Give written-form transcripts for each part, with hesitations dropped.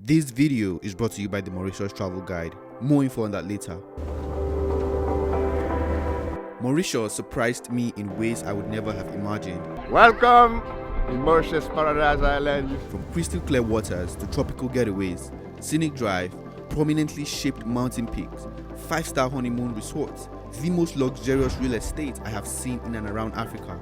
This video is brought to you by the Mauritius Travel Guide. More info on that later. Mauritius surprised me in ways I would never have imagined. Welcome to Mauritius Paradise Island. From crystal clear waters to tropical getaways, scenic drive, prominently shaped mountain peaks, 5-star honeymoon resorts, the most luxurious real estate I have seen in and around Africa.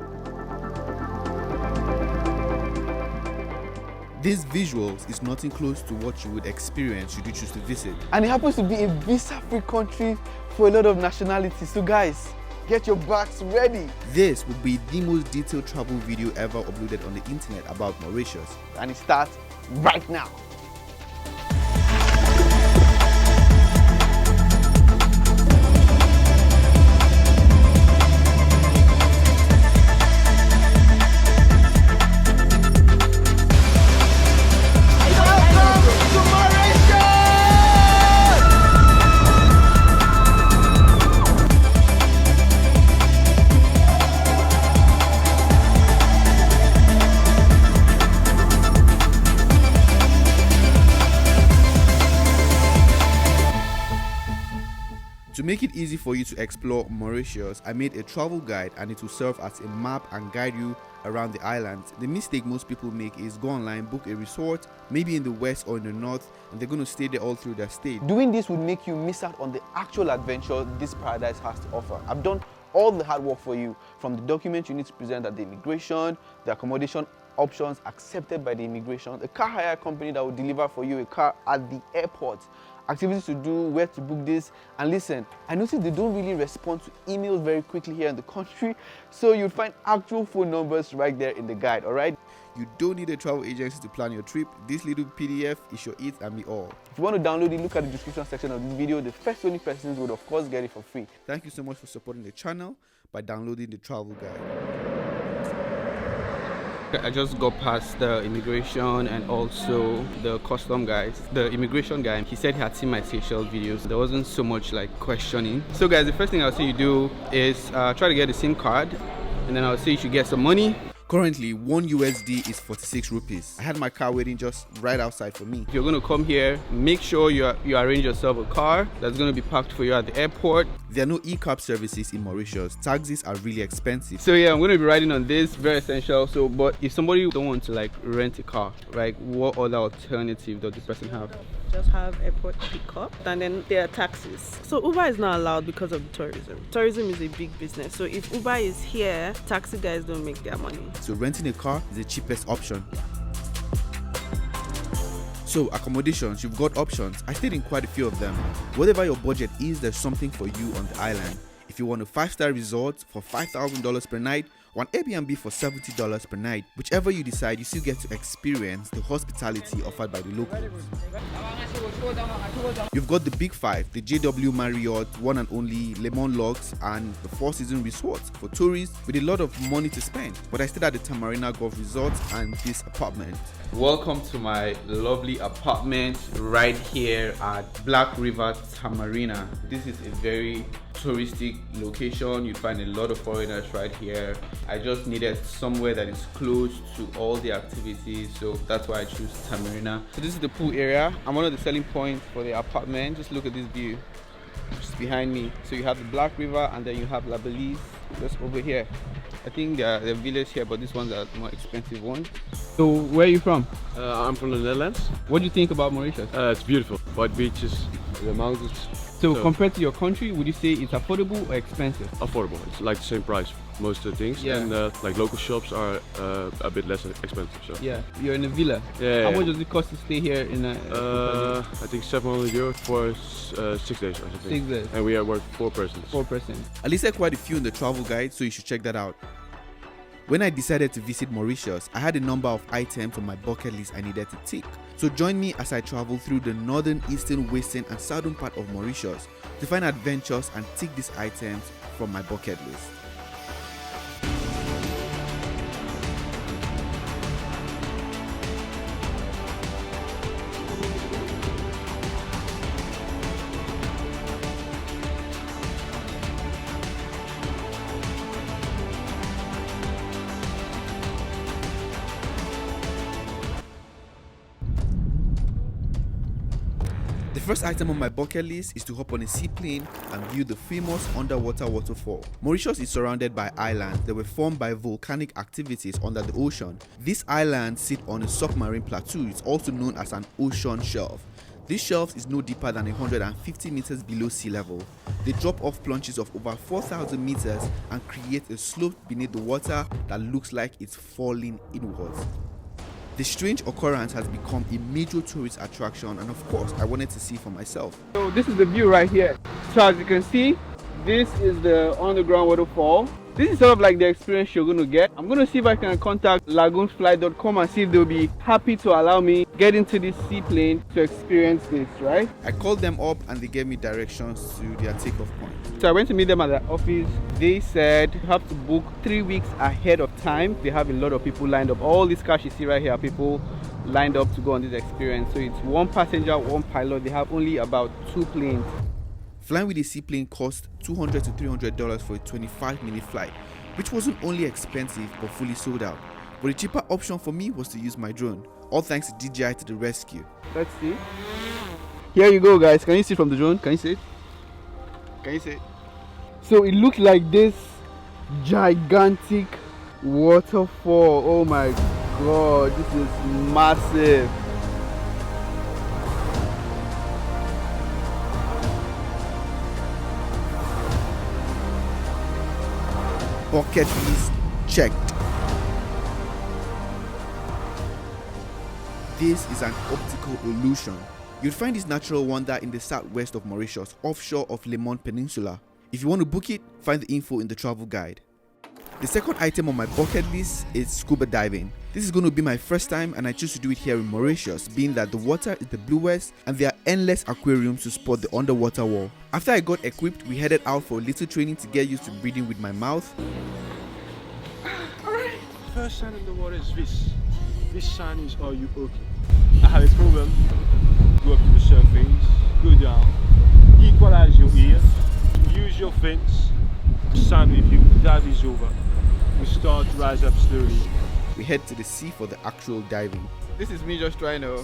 These visuals is nothing close to what you would experience should you choose to visit. And it happens to be a visa-free country for a lot of nationalities. So guys, get your bags ready. This will be the most detailed travel video ever uploaded on the internet about Mauritius. And it starts right now. To make it easy for you to explore Mauritius, I made a travel guide and it will serve as a map and guide you around the island. The mistake most people make is go online, book a resort, maybe in the west or in the north, and they're going to stay there all through their stay. Doing this would make you miss out on the actual adventure this paradise has to offer. I've done all the hard work for you, from the documents you need to present at the immigration, the accommodation options accepted by the immigration, a car hire company that will deliver for you a car at the airport, activities to do, where to book this. And listen, I noticed they don't really respond to emails very quickly here in the country, so you'll find actual phone numbers right there in the guide, all right? You don't need a travel agency to plan your trip. This little PDF is your it and me all. If you want to download it, look at the description section of this video. The first 20 persons would of course get it for free. Thank you so much for supporting the channel by downloading the travel guide. I just got past the immigration and also the custom guys. The immigration guy, he said he had seen my Seychelles videos. There wasn't so much like questioning. So guys, the first thing I'll say you do is try to get a SIM card, and then I'll say you should get some money. Currently, 1 USD is 46 rupees. I had my car waiting just right outside for me. If you're going to come here, make sure you arrange yourself a car that's going to be parked for you at the airport. There are no e-cab services in Mauritius. Taxis are really expensive. So yeah, I'm going to be riding on this, very essential. So, but if somebody don't want to like rent a car, right, what other alternative does the person have? Just have airport pickup, and then there are taxis. So Uber is not allowed because of tourism. Tourism is a big business. So if Uber is here, taxi guys don't make their money. So renting a car is the cheapest option. So accommodations, you've got options. I stayed in quite a few of them. Whatever your budget is, there's something for you on the island. If you want a 5-star resort for $5,000 per night, or an Airbnb for $70 per night, whichever you decide, you still get to experience the hospitality offered by the locals. You've got the Big Five, the JW Marriott, one and only Lemon Locks, and the Four Seasons Resorts for tourists with a lot of money to spend. But I stayed at the Catamaran Golf Resort and this apartment. Welcome to my lovely apartment right here at Black River Tamarina. This is a very touristic location. You find a lot of foreigners right here. I just needed somewhere that is close to all the activities, so that's why I choose Tamarina. So this is the pool area, and one of the selling points for the apartment, just look at this view just behind me. So you have the Black River, and then you have La Belize just over here. I think there are villas here, but these ones are more expensive ones. So where are you from? I'm from the Netherlands. What do you think about Mauritius? It's beautiful. White beaches, the mountains. So compared to your country, would you say it's affordable or expensive? Affordable. It's like the same price, most of the things. Yeah. And like local shops are a bit less expensive. So. Yeah, you're in a villa. Yeah. How much does it cost to stay here in a? I think €700 for 6 days. I think. 6 days. And we are worth 4 persons. 4 persons. I listed quite a few in the travel guide, so you should check that out. When I decided to visit Mauritius, I had a number of items on my bucket list I needed to tick. So join me as I travel through the northern, eastern, western and southern part of Mauritius to find adventures and tick these items from my bucket list. The first item on my bucket list is to hop on a seaplane and view the famous underwater waterfall. Mauritius is surrounded by islands that were formed by volcanic activities under the ocean. These islands sit on a submarine plateau. It's also known as an ocean shelf. This shelf is no deeper than 150 meters below sea level. They drop off plunges of over 4,000 meters and create a slope beneath the water that looks like it's falling inwards. The strange occurrence has become a major tourist attraction, and of course I wanted to see for myself. So this is the view right here. So as you can see, this is the underground waterfall. This is sort of like the experience you're going to get. I'm going to see if I can contact lagoonfly.com and see if they'll be happy to allow me get into this seaplane to experience this, right? I called them up and they gave me directions to their takeoff point. So I went to meet them at the office. They said you have to book 3 weeks ahead of time. They have a lot of people lined up. All these cars you see right here are people lined up to go on this experience. So it's 1 passenger, 1 pilot. They have only about 2 planes. Flying with a seaplane cost $200 to $300 for a 25-minute flight, which wasn't only expensive but fully sold out. But the cheaper option for me was to use my drone. All thanks to DJI to the rescue. Let's see. Here you go, guys. Can you see from the drone? Can you see it? Can you see it? So it looks like this gigantic waterfall. Oh my god, this is massive. Bucket list checked. This is an optical illusion. You'll find this natural wonder in the southwest of Mauritius, offshore of Le Morne Peninsula. If you want to book it, find the info in the travel guide. The second item on my bucket list is scuba diving. This is going to be my first time and I choose to do it here in Mauritius, being that the water is the bluest and there are endless aquariums to spot the underwater world. After I got equipped, we headed out for a little training to get used to breathing with my mouth. Alright. First sign in the water is this. This sign is, are you okay? I have a problem. Go up to the surface, go down, equalize your ear, use your fins, sign with you, dive is over. We start to rise up slowly. We head to the sea for the actual diving. This is me just trying to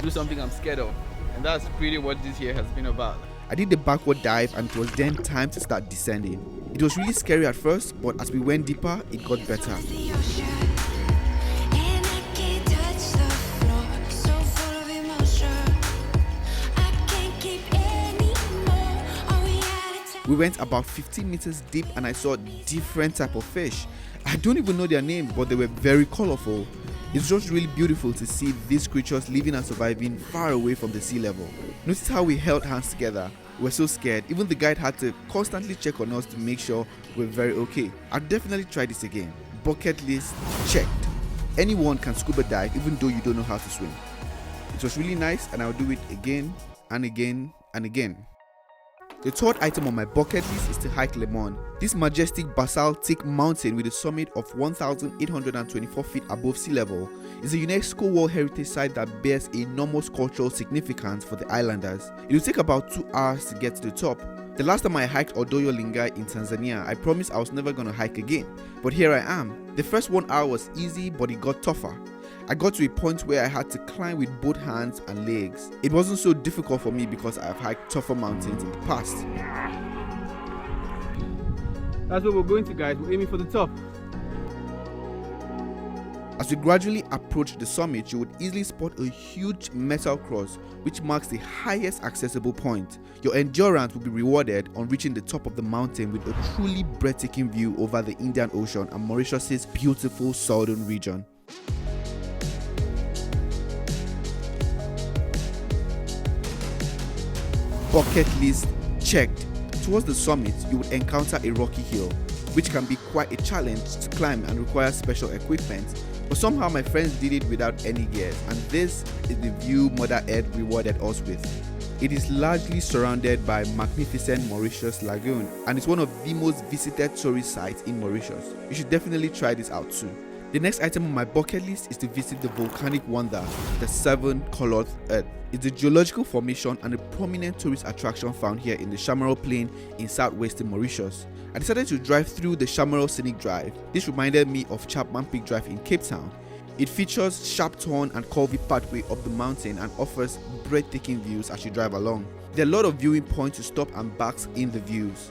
do something I'm scared of. And that's pretty what this here has been about. I did the backward dive and it was then time to start descending. It was really scary at first, but as we went deeper, it got better. We went about 15 meters deep and I saw different type of fish. I don't even know their name, but they were very colorful. It's just really beautiful to see these creatures living and surviving far away from the sea level. Notice how we held hands together. We were so scared. Even the guide had to constantly check on us to make sure we're very okay. I'll definitely try this again. Bucket list checked. Anyone can scuba dive even though you don't know how to swim. It was really nice and I'll do it again and again and again. The third item on my bucket list is to hike Le Morne. This majestic basaltic mountain with a summit of 1,824 feet above sea level is a UNESCO World Heritage Site that bears enormous cultural significance for the islanders. It will take about 2 hours to get to the top. The last time I hiked Odoyo Lingai in Tanzania, I promised I was never going to hike again. But here I am. The first 1 hour was easy, but it got tougher. I got to a point where I had to climb with both hands and legs. It wasn't so difficult for me because I have hiked tougher mountains in the past. That's what we're going to, guys. We're aiming for the top. As we gradually approach the summit, you would easily spot a huge metal cross which marks the highest accessible point. Your endurance will be rewarded on reaching the top of the mountain with a truly breathtaking view over the Indian Ocean and Mauritius's beautiful southern region. Bucket list checked. Towards the summit, you would encounter a rocky hill, which can be quite a challenge to climb and requires special equipment. But somehow my friends did it without any gears, and this is the view Mother Earth rewarded us with. It is largely surrounded by magnificent Mauritius Lagoon, and it's one of the most visited tourist sites in Mauritius. You should definitely try this out too. The next item on my bucket list is to visit the volcanic wonder, the 7-colored Earth. It's a geological formation and a prominent tourist attraction found here in the Chamarel plain in southwestern Mauritius. I decided to drive through the Chamarel Scenic Drive. This reminded me of Chapman Peak Drive in Cape Town. It features sharp turn and curvy pathway up the mountain and offers breathtaking views as you drive along. There are a lot of viewing points to stop and bask in the views.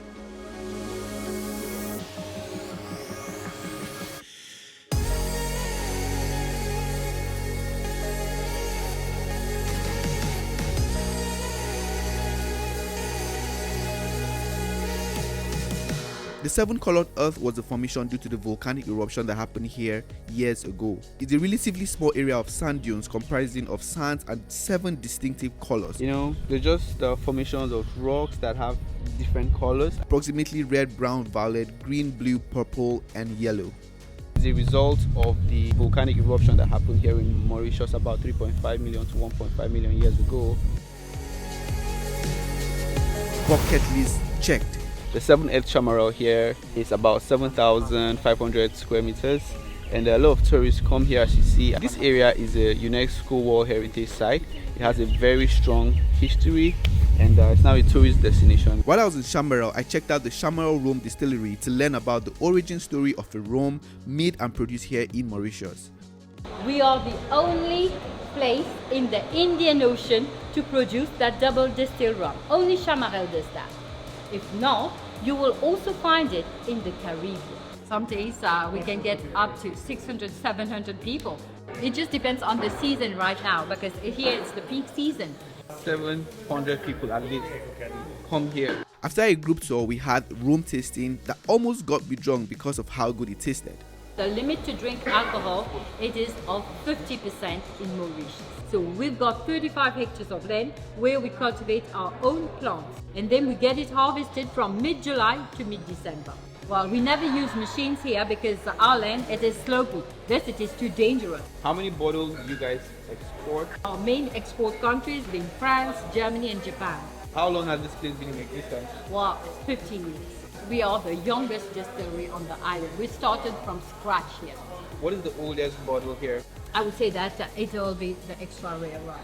The seven-colored earth was a formation due to the volcanic eruption that happened here years ago. It's a relatively small area of sand dunes comprising of sands and 7 distinctive colors. You know, they're just formations of rocks that have different colors. Approximately red, brown, violet, green, blue, purple, and yellow. It's a result of the volcanic eruption that happened here in Mauritius about 3.5 million to 1.5 million years ago. Bucket list checked. The 7th Chamarel here is about 7,500 square meters, and a lot of tourists come here. As you see, this area is a UNESCO World Heritage Site. It has a very strong history, and it's now a tourist destination. While I was in Chamarel, I checked out the Chamarel rum distillery to learn about the origin story of a rum made and produced here in Mauritius. We are the only place in the Indian Ocean to produce that double distilled rum. Only Chamarel does that. If not, you will also find it in the Caribbean. Some days we can get up to 600, 700 people. It just depends on the season right now, because here it's the peak season. 700 people at least come here. After a group tour, we had rum tasting that almost got me drunk because of how good it tasted. The limit to drink alcohol, it is of 50% in Mauritius. So we've got 35 hectares of land where we cultivate our own plants, and then we get it harvested from mid-July to mid-December. Well, we never use machines here because our land, it is slopey. This, it is too dangerous. How many bottles do you guys export? Our main export countries being France, Germany and Japan. How long has this place been in existence? Well, it's 15 years. We are the youngest distillery on the island. We started from scratch here. What is the oldest bottle here? I would say that it will be the extra rare rum.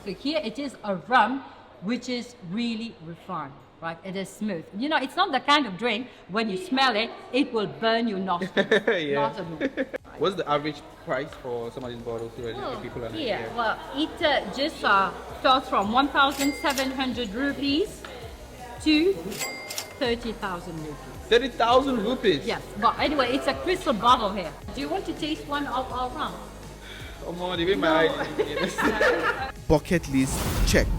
So here it is a rum which is really refined, right? It is smooth. You know, it's not the kind of drink when you smell it, it will burn your nostrils. Yeah. Not at all. What's the average price for some of these bottles here? If people are not Here, here? well, it just starts from 1,700 rupees to 30,000 rupees. 30,000 rupees? Yes, but anyway, it's a crystal bottle here. Do you want to taste one of our rum? Come on, even my eyes. Bucket list checked.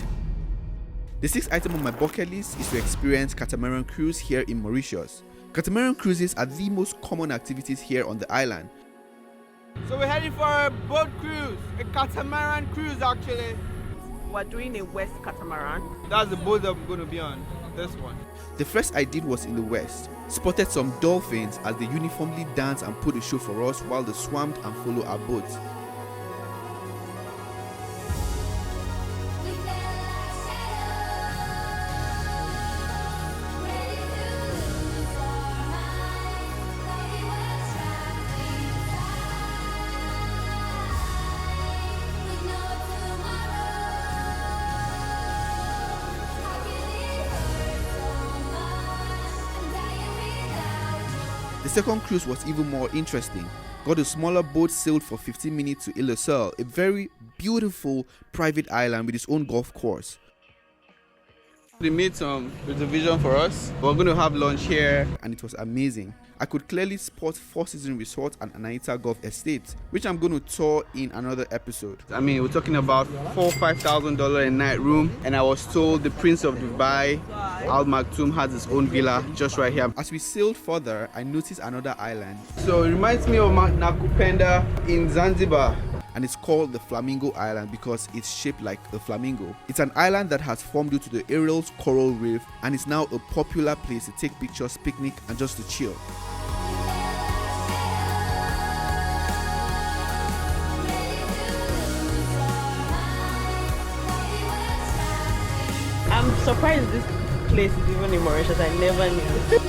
The 6th item on my bucket list is to experience catamaran cruise here in Mauritius. Catamaran cruises are the most common activities here on the island. So we're heading for a boat cruise, a catamaran cruise actually. We're doing a West Catamaran. That's the boat that I'm going to be on, this one. The first I did was in the west. Spotted some dolphins as they uniformly dance and put a show for us while they swam and follow our boats. The second cruise was even more interesting. Got a smaller boat, sailed for 15 minutes to Ile-Seul, a very beautiful private island with its own golf course. They made some reservation for us. We're going to have lunch here. And it was amazing. I could clearly spot Four Seasons Resort and Anaita Golf Estate, which I'm going to tour in another episode. I mean, we're talking about $4,000 or $5,000 a night room, and I was told the Prince of Dubai, Al Maktoum, has his own villa just right here. As we sailed further, I noticed another island, So it reminds me of Mount Nakupenda in Zanzibar. and it's called the Flamingo Island because it's shaped like a flamingo. It's an island that has formed due to the Ariel's coral reef, and it's now a popular place to take pictures, picnic, and just to chill. I'm surprised this place is even in Mauritius. I never knew.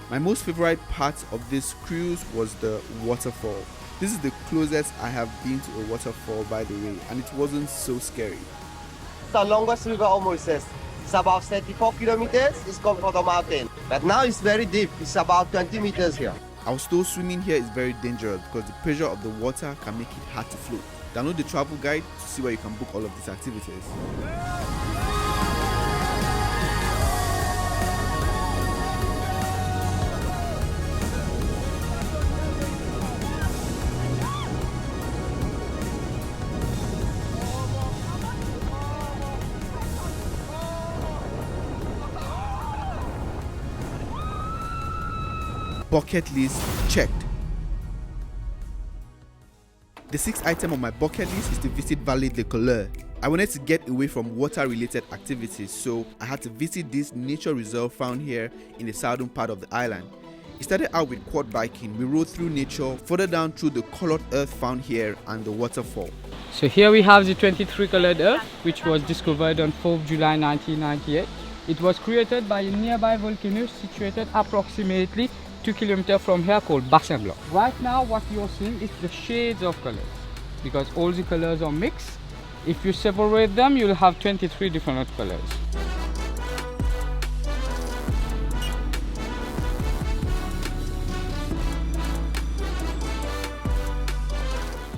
My most favorite part of this cruise was the waterfall. This is the closest I have been to a waterfall, by the way, and it wasn't so scary. It's the longest river on Mauritius. It's about 34 kilometers. It's come from the mountain. But now it's very deep. It's about 20 meters here. I was told swimming here is very dangerous because the pressure of the water can make it hard to float. Download the travel guide to see where you can book all of these activities. Bucket list checked. The sixth item on my bucket list is to visit Vallee the couleurs. I wanted to get away from water-related activities, so I had to visit this nature reserve found here in the southern part of the island. It started out with quad biking. We rode through nature, further down through the colored earth found here and the waterfall. So here we have the 23 colored earth, which was discovered on 4th July 1998. It was created by a nearby volcano situated approximately 2 kilometers from here called Bassin Blanc. Right now what you're seeing is the shades of colors because all the colors are mixed. If you separate them, you'll have 23 different colors.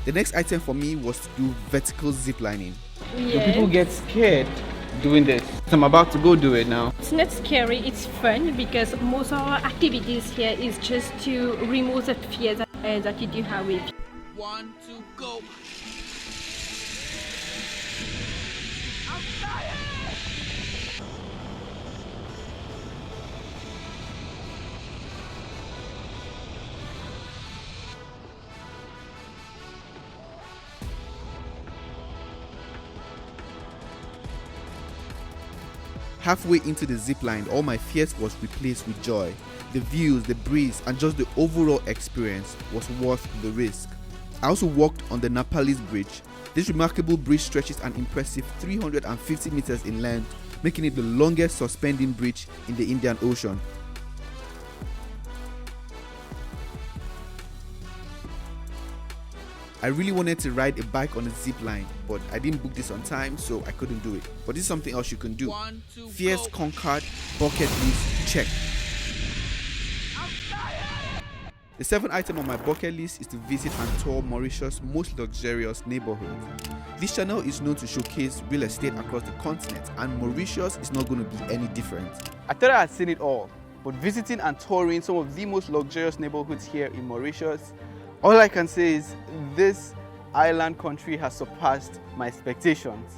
The next item for me was to do vertical ziplining. Do people get scared doing this? I'm about to go do it now. It's not scary, it's fun because most of our activities here is just to remove the fear that you do have with. 1, 2, go! Halfway into the zipline, all my fears was replaced with joy. The views, the breeze, and just the overall experience was worth the risk. I also walked on the Nepalese bridge. This remarkable bridge stretches an impressive 350 meters in length, making it the longest suspending bridge in the Indian Ocean. I really wanted to ride a bike on a zip line, but I didn't book this on time, so I couldn't do it. But this is something else you can do. 1, 2, Fears go. conquered, bucket list check. The seventh item on my bucket list is to visit and tour Mauritius' most luxurious neighborhood. This channel is known to showcase real estate across the continent, and Mauritius is not going to be any different. I thought I had seen it all, but visiting and touring some of the most luxurious neighborhoods here in Mauritius, all I can say is this island country has surpassed my expectations.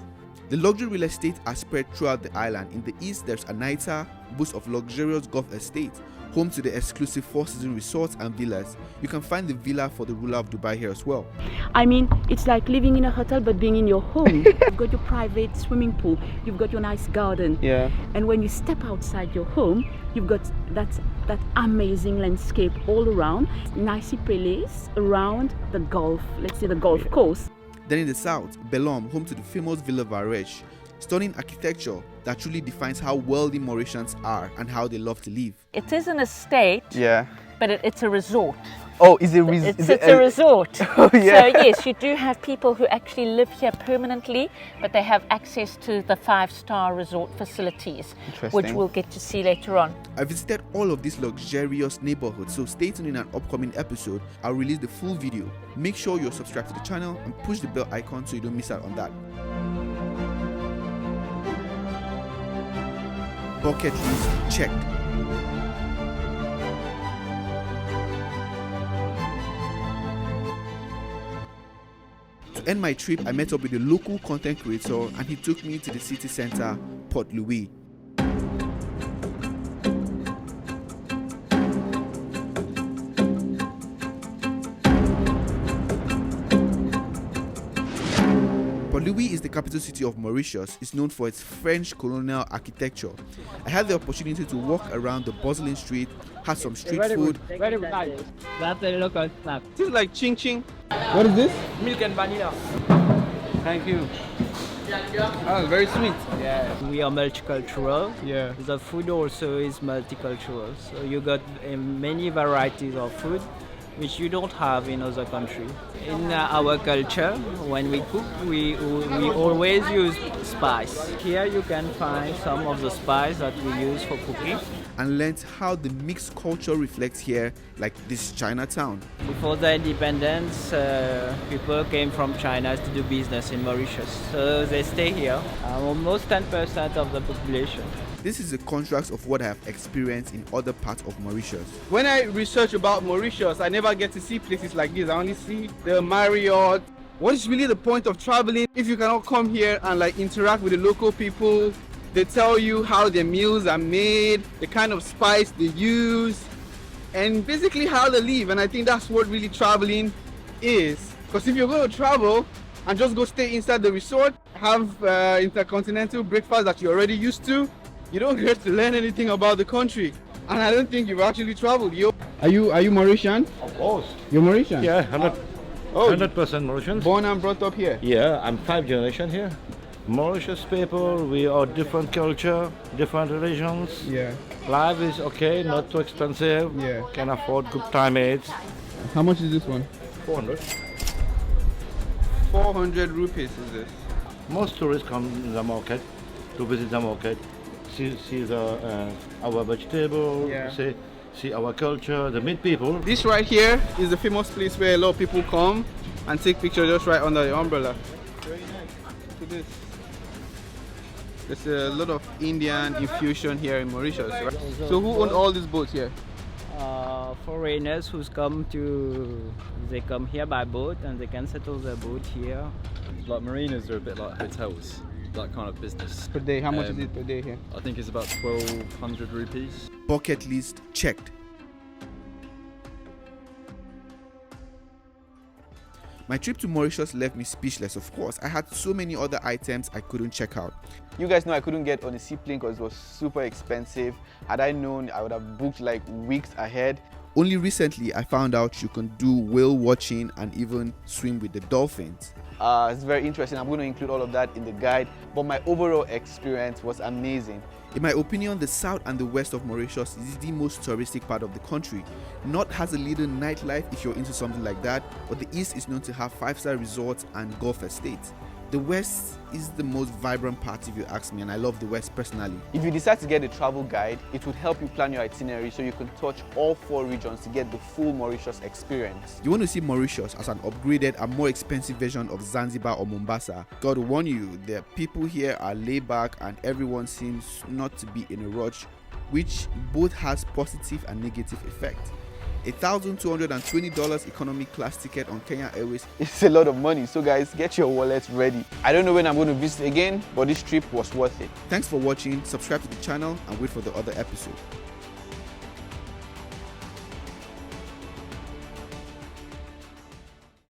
The luxury real estate are spread throughout the island. In the east, there's Anaita, boast of luxurious golf estate, home to the exclusive four-season resorts and villas. You can find the villa for the ruler of Dubai here as well. I mean, it's like living in a hotel but being in your home. You've got your private swimming pool, you've got your nice garden. Yeah. And when you step outside your home, you've got that amazing landscape all around. Nicely placed around the golf, let's say the golf course. Then in the south, Belom, home to the famous Villa Varesh. Stunning architecture that truly defines how wealthy Mauritians are and how they love to live. It is an estate, but it's a resort. Oh, is it it's a resort. Oh, yeah. So yes, you do have people who actually live here permanently, but they have access to the 5-star resort facilities, which we'll get to see later on. I visited all of these luxurious neighborhoods, so stay tuned in an upcoming episode. I'll release the full video. Make sure you're subscribed to the channel and push the bell icon so you don't miss out on that. Bucket list checked. To end my trip, I met up with a local content creator and he took me to the city center, Port Louis. Port Louis is the capital city of Mauritius. It's known for its French colonial architecture. I had the opportunity to walk around the bustling street, had some street food. Very nice. That's a local snack. This is like ching ching. What is this? Milk and vanilla. Thank you. Oh, very sweet. Yeah, we are multicultural. Yeah. The food also is multicultural. So you got many varieties of food. which you don't have in other countries. In our culture, when we cook, we always use spice. Here you can find some of the spice that we use for cooking. And learned how the mixed culture reflects here, like this Chinatown. Before the independence, people came from China to do business in Mauritius, so they stay here. Almost 10% of the population. This is a contrast of what I have experienced in other parts of Mauritius. When I research about Mauritius, I never get to see places like this. I only see the Marriott. What is really the point of traveling if you cannot come here and like interact with the local people? They tell you how their meals are made, the kind of spice they use, and basically how they live. And I think that's what really traveling is. Because if you're going to travel and just go stay inside the resort, have intercontinental breakfast that you're already used to, you don't get to learn anything about the country. And I don't think you've actually traveled. Are you Mauritian? Of course. You're Mauritian? Yeah, 100% Mauritian. Born and brought up here? Yeah, I'm 5th generation here. Mauritius people, we are different culture, different religions. Yeah. Life is okay, not too expensive. Yeah. Can afford good climates. How much is this one? 400. 400 rupees is this. Most tourists come in the market to visit the market, see our vegetable, Yeah. see our culture, the meet people. This right here is the famous place where a lot of people come and take pictures just right under the umbrella. Very nice. Look at this. There's a lot of Indian infusion here in Mauritius, right? So who owned all these boats here? Foreigners who they come here by boat and they can settle their boat here. Like marinas are a bit like hotels, that kind of business. Per day, how much is it per day here? I think it's about 1,200 rupees. Bucket list checked. My trip to Mauritius left me speechless, of course. I had so many other items I couldn't check out. You guys know I couldn't get on a seaplane because it was super expensive. Had I known, I would have booked like weeks ahead. Only recently I found out you can do whale watching and even swim with the dolphins. It's very interesting. I'm going to include all of that in the guide, but my overall experience was amazing. In my opinion, the south and the west of Mauritius is the most touristic part of the country. North has a little nightlife if you're into something like that, but the east is known to have 5-star resorts and golf estates. The west is the most vibrant part if you ask me, and I love the west personally. If you decide to get a travel guide, it would help you plan your itinerary so you can touch all 4 regions to get the full Mauritius experience. You want to see Mauritius as an upgraded and more expensive version of Zanzibar or Mombasa? God warn you, the people here are laid back and everyone seems not to be in a rush, which both has positive and negative effect. $1,220 economy class ticket on Kenya Airways. It's a lot of money, so guys, get your wallets ready. I don't know when I'm going to visit again, but this trip was worth it. Thanks for watching, subscribe to the channel and wait for the other episode.